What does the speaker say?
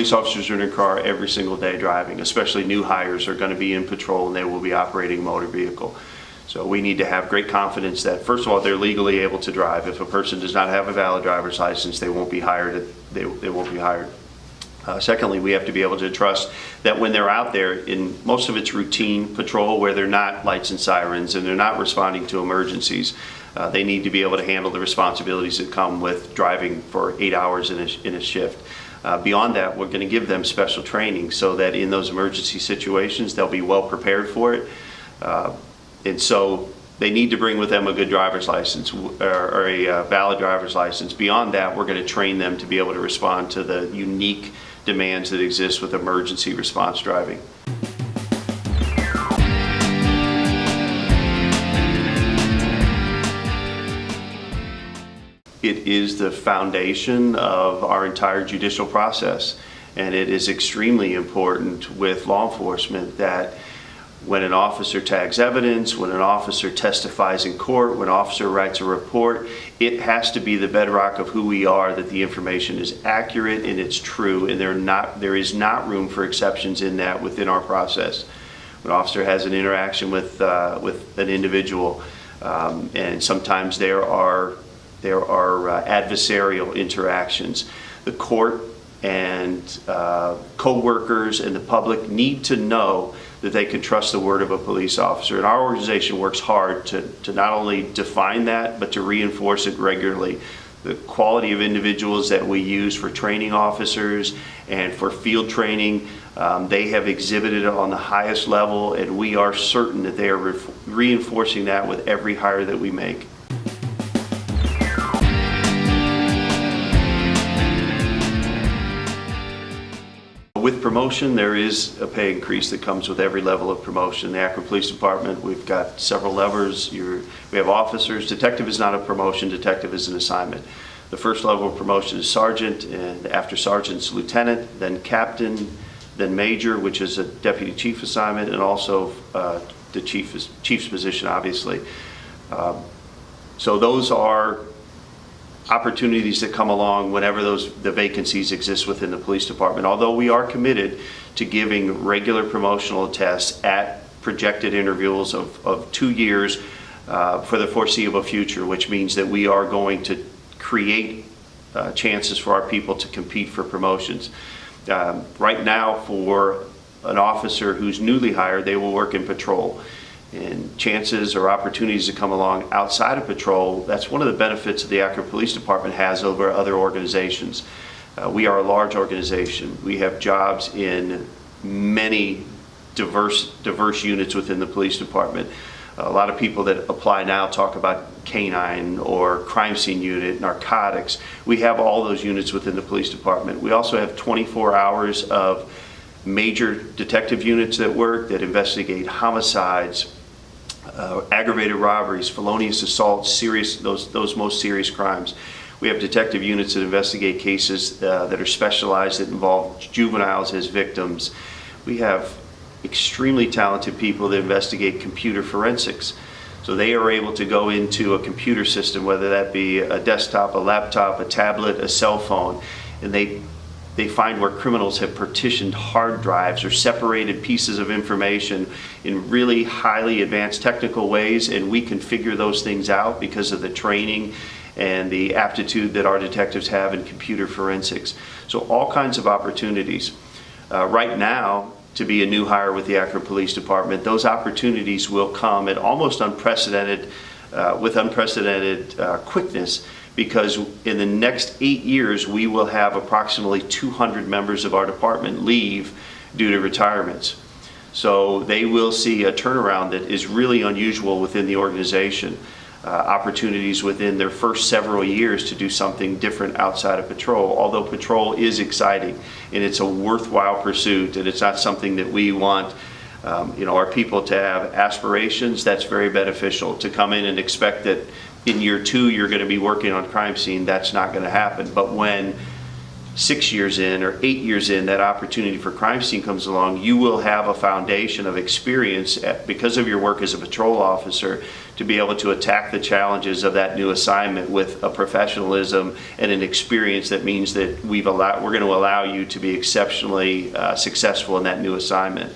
police officers are in their car every single day driving, especially new hires are going to be in patrol and they will be operating a motor vehicle. So we need to have great confidence that, first of all, they're legally able to drive. If a person does not have a valid driver's license, they won't be hired. They won't be hired. Secondly, we have to be able to trust that when they're out there, in most of it's routine patrol where they're not lights and sirens and they're not responding to emergencies, they need to be able to handle the responsibilities that come with driving for 8 hours in a shift. Beyond that, we're going to give them special training so that in those emergency situations, they'll be well prepared for it. And so they need to bring with them a good driver's license or a valid driver's license. Beyond that, we're going to train them to be able to respond to the unique demands that exist with emergency response driving. It is the foundation of our entire judicial process, and it is extremely important with law enforcement that when an officer tags evidence, when an officer testifies in court, when an officer writes a report, it has to be the bedrock of who we are, that the information is accurate and it's true, and there is not room for exceptions in that within our process. When an officer has an interaction with an individual, and sometimes there are adversarial interactions, the court and co-workers and the public need to know that they can trust the word of a police officer. And our organization works hard to not only define that, but to reinforce it regularly. The quality of individuals that we use for training officers and for field training, they have exhibited on the highest level, and we are certain that they are reinforcing that with every hire that we make. With promotion, there is a pay increase that comes with every level of promotion. The Akron Police Department, we've got several levels. We have officers. Detective is not a promotion. Detective is an assignment. The first level of promotion is sergeant, and after sergeant's lieutenant, then captain, then major, which is a deputy chief assignment, and also the chief's position, obviously. So those are opportunities that come along whenever the vacancies exist within the police department. Although we are committed to giving regular promotional tests at projected intervals of 2 years for the foreseeable future, which means that we are going to create chances for our people to compete for promotions. Right now, for an officer who's newly hired, they will work in patrol. And chances or opportunities to come along outside of patrol, that's one of the benefits that the Akron Police Department has over other organizations. We are a large organization. We have jobs in many diverse units within the police department. A lot of people that apply now talk about canine or crime scene unit, narcotics. We have all those units within the police department. We also have 24 hours of major detective units that work, that investigate homicides, aggravated robberies, felonious assaults, those most serious crimes. We have detective units that investigate cases that are specialized, that involve juveniles as victims. We have extremely talented people that investigate computer forensics. So they are able to go into a computer system, whether that be a desktop, a laptop, a tablet, a cell phone, and they find where criminals have partitioned hard drives or separated pieces of information in really highly advanced technical ways, and we can figure those things out because of the training and the aptitude that our detectives have in computer forensics. So all kinds of opportunities. Right now, to be a new hire with the Akron Police Department, those opportunities will come at almost unprecedented quickness, because in the next 8 years we will have approximately 200 members of our department leave due to retirements. So they will see a turnaround that is really unusual within the organization. Opportunities within their first several years to do something different outside of patrol, although patrol is exciting and it's a worthwhile pursuit, and it's not something that we want our people to have aspirations. That's very beneficial. To come in and expect that in year 2 you're going to be working on crime scene, that's not going to happen. But when 6 years in or 8 years in, that opportunity for crime scene comes along, you will have a foundation of experience because of your work as a patrol officer to be able to attack the challenges of that new assignment with a professionalism and an experience that means that we're going to allow you to be exceptionally successful in that new assignment.